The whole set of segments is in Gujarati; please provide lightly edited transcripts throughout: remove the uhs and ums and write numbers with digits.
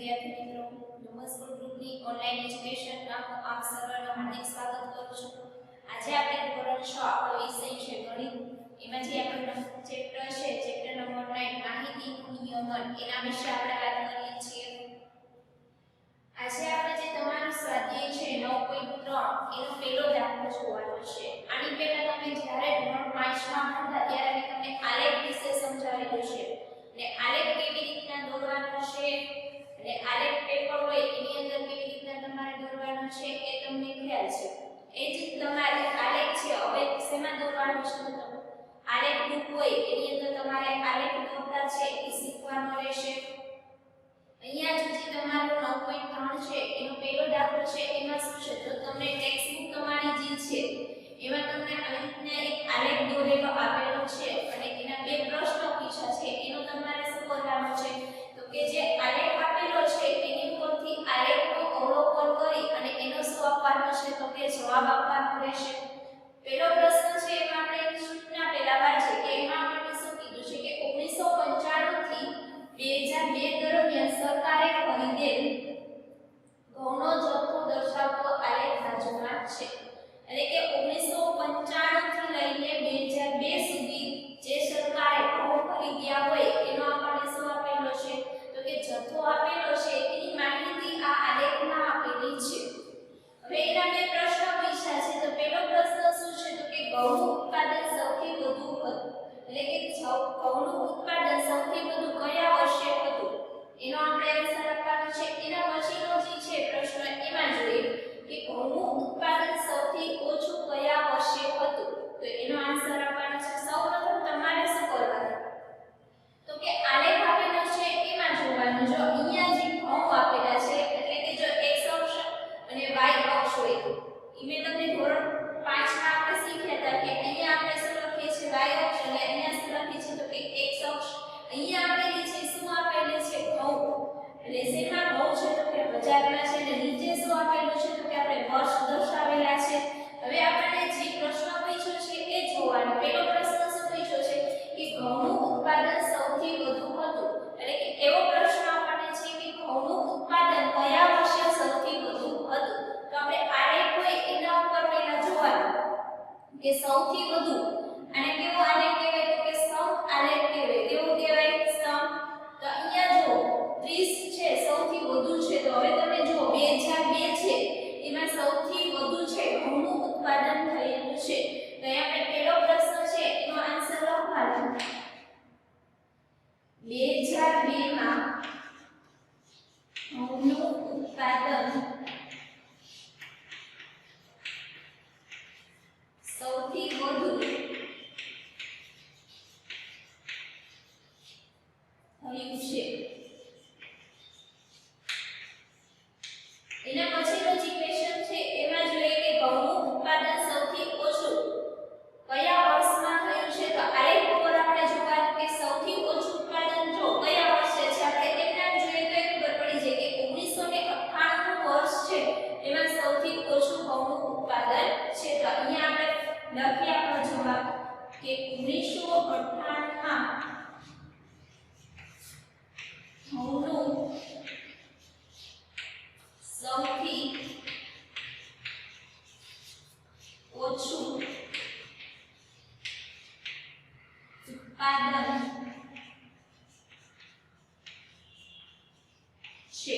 વિદ્યાર્થી મિત્રો, નમસ્કાર ગ્રુપની ઓનલાઈન એજ્યુકેશનમાં હું આપ સર્વનું હાર્દિક સ્વાગત કરું છું. આજે આપણે ધોરણ 6 આપણો વિષય છે ગણિત. એમાં જે આપણો ચેપ્ટર છે ચેપ્ટર નંબર 9 માહિતીનું નિયમન એના વિશે આપણે વાત કરીએ છીએ. આજે આપણે જે તમારું સ્વાધ્યાય છે 9.3 એનો પહેલો દાખલો જોવાનો છે. આની પહેલા તમે જ્યારે ધોરણ 5 માં ભણતા ત્યારે મેં તમને આલેખ વિશે સમજાવેલું છે. ને આલેખ કેવી રીતના દોરવાનો છે અને આલેખ પેપર હોય એની અંદર કેવી રીતના તમારે દોરવાનો છે એ તમને ખ્યાલ છે. એ જ તમારે આલેખ છે હવે શેમાં દોરવાનો છે તો આલેખ બુક હોય એની અંદર તમારે આલેખ દોરતા છે એ શીખવાનો રહેશે. અહીંયા જે તમારો 9.3 છે એનો પહેલો દાખલો છે એમાં શું છે તો તમને ટેક્સ્ટ બુક તમારી જે છે એમાં તમને આવી રીતના એક આલેખ દોરેલો આપેલો છે અને એના બે પ્રશ્નો પૂછ્યા છે. એનો તમારે શું કરવાનું છે તો કે જે આલેખ આપેલો છે એની ઉપરથી આલેખનો અવલોકન કરી અને એનો શું આપવાનો છે તો કે જવાબ આપવાનો રહેશે. પહેલો પ્રશ્ન છે એમાં આપણે એની સૂચના પહેલા વાંચીએ કે એમાં આપણે શું કીધું છે કે 1995 થી 2002 દરમિયાન સરકારે ખરીદેલ ઘઉંનો જથ્થો દર્શાવતો આલેખ બાજુમાં છે. એટલે કે 1995 થી લઈને 2002 સુધી જે સરકારે ઘઉં ખરીદ્યા હોય એનો આપણને શું આપેલો છે તો કે જથ્થો આપેલો છે એની માહિતી આ આલેખમાં આપેલી છે. હવે એના બે પ્રશ્નો પૂછ્યા છે. તો પહેલો પ્રશ્ન શું છે તો કે ઘઉંનું ઉત્પાદન સૌથી વધુ હતું એટલે કે ઘઉંનું ઉત્પાદન સૌથી વધુ કયા વર્ષે હતું એનો આપણે આન્સર આપવાનો છે. એના પછીનો જે છે પ્રશ્ન એમાં જોઈએ કે ઘઉંનું ઉત્પાદન સૌથી ઓછું કયા વર્ષે હતું તો એનો આન્સર આપવાનો છે. સૌપ્રથમ તમારે શું કરવાનું તો કે આલેખ આપેલો છે એમાં જોવાનું. જો અહીંયા જે ઘઉં આપેલા છે એટલે કે જો x અક્ષ અને y અક્ષ હોય એ મેં તમને ધોરણ 5 માં આપણે શીખ્યા હતા કે અહીંયા આપણે શું લખીએ છીએ y અક્ષ અને અહીંયા શું લખીએ છીએ તો કે x અક્ષ. અહીંયા આપેલી છે શું આપેલી છે ઘઉં એટલે શેમાં ઘઉં છે તો કે બજારમાં છે અને નીચે શું આપેલું છે તો કે આપણે વર્ષ દર્શાવેલા છે. હવે આપણને જે પ્રશ્ન પૂછ્યો છે એ જોવાનો. પહેલો પ્રશ્ન શું પૂછ્યો છે કે ઘઉંનું ઉત્પાદન સૌથી વધુ હતું એટલે કે એવો પ્રશ્ન આપણને છે કે ઘઉંનું ઉત્પાદન કયા વર્ષે સૌથી વધુ હતું. તો આપણે આલેખ હોય એના ઉપર પહેલા જોવાનું કે સૌથી વધુ અને કેવો આલેખ કહેવાય તો કે સ્તંભ આલેખ કહેવાય. કેવો કહેવાય સ્તંભ. તો અહીંયા જો 30 છે સૌથી વધુ છે તો હવે તમે જો 2002 છે એમાં સૌથી વધુ છે ઘઉંનું ઉત્પાદન થયેલું છે. તો અહીંયા આપણે પહેલો પ્રશ્ન છે એનો આન્સર લખવાનો. 2002 માં ઘઉંનું ઉત્પાદન સૌથી વધુ થયું છે. એના પછીનો જે ક્વેશ્ચન છે એમાં જોઈએ કે ઘઉંનું ઉત્પાદન સૌથી ઓછું કયા વર્ષમાં થયું છે. તો આલેખ ઉપર આપણે જોવાનું કે સૌથી ઓછું ઉત્પાદન જો કયા વર્ષે છે આપણે એમના જોઈએ તો ખબર પડી જાય કે 1998 નું વર્ષ છે એમાં સૌથી ઓછું ઘઉંનું ઉત્પાદન છે. તો અહીંયા આપણે લખી આપણો જવાબ કે 1998 માં ઘઉંનું સૌથી ઓછું ઉત્પાદન છે.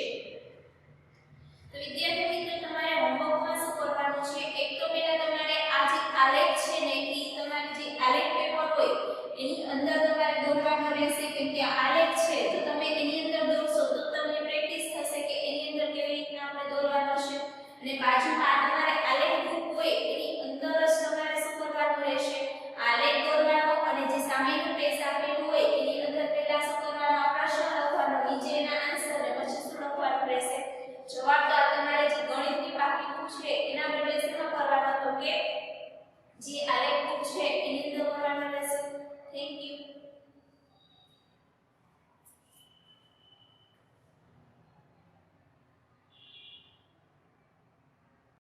તો વિદ્યાર્થી મિત્રો તમારે હોમવર્કમાં શું કરવાનું છે એક તો પહેલા તમારે આ જે આલેખ છે ને એ તમારી જે આલેખ પેપર હોય એની અંદર તમારે દોરવાનો રહેશે. કેમ કે આલેખ છે તો તમે એની અંદર દોરશો તો તમને પ્રેક્ટિસ થશે કે એની અંદર કેવી રીતના આપણે દોરવાનો છે. અને બાજુમાં તમારે આલેખ બુક હોય એની અંદર જ તમારે શું કરવાનું રહેશે આલેખ દોરવાનો અને જે સામેનું પેજ આપેલું હોય એની અંદર પહેલા શું કરવાનો પ્રશ્ન લખવાનો નીચેના આન્સર અને પછી શું લખવાનું રહેશે જવાબ. તમારે જે ગણિતની બાકી બુક છે એના બદલે શું કરવાનો તો કે જે